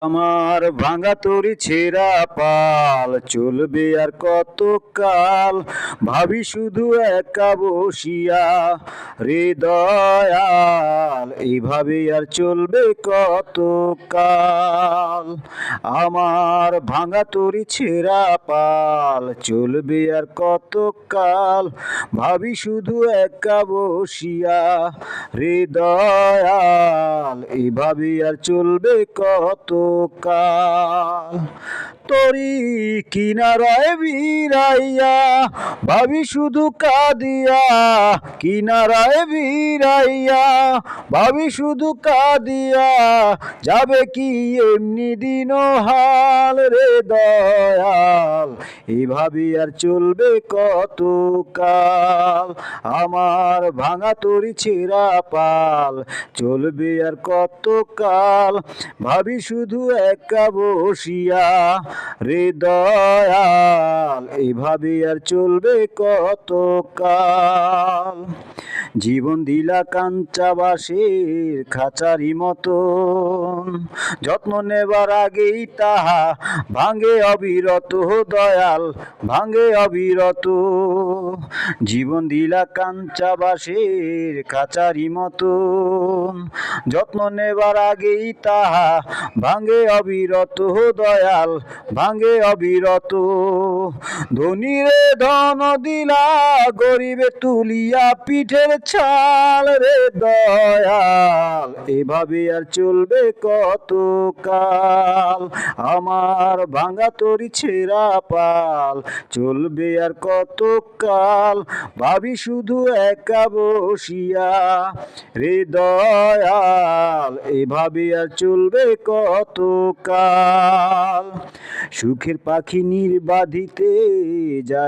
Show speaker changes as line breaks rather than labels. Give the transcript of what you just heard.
আমার ভাঙা তরি ছেঁড়া পাল চলবে আর কত কাল, ভাবি শুধু একা বসিয়া রে দয়াল, এইভাবে আর চলবে কত কাল। আমার ভাঙা তরি ছেঁড়া পাল চলবে আর কত কাল, ভাবি শুধু একা বসিয়া রে দয়াল, এইভাবে আর চলবে কত কাল। তরি কিনারায় ভিড়াইয়া ভাবি শুধু কাঁদিয়া, কিনারায় ভিড়াইয়া ভাবি শুধু কাঁদিয়া, যাবে কি এমনি দিন হাল রে দয়াল, এভাবে আর চলবে কত কাল। আমার ভাঙা তরি ছেঁড়া পাল চলবে আর কত কাল, ভাবি শুধু একা বসিয়া রে দয়াল, এইভাবে আর চলবে কত কাল। জীবন দিলা কাঞ্চা বাঁশের খাঁচারি মতন, যত্ন নেবার আগেই তাহা ভাঙে অবিরত দয়াল, ভাঙে অবিরত। জীবন দিলা কাঞ্চা বাঁশের খাঁচারি মতন, যত্ন নেবার আগেই তাহা ভাঙে অবিরত দয়াল, ভাঙে অবিরত। ধনীরে ধন দিলা, গরিবে তুলিয়া পিঠের ছাল রে দয়াল, এভাবে আর চলবে কত কাল। আমার ভাঙা তরি ছেঁড়া পাল চলবে আর কত কাল, ভাবি শুধু একা বসিয়া রে দয়াল, এভাবে আর চলবে কত কাল। সুখের পাখি নির্বাধিতে যায়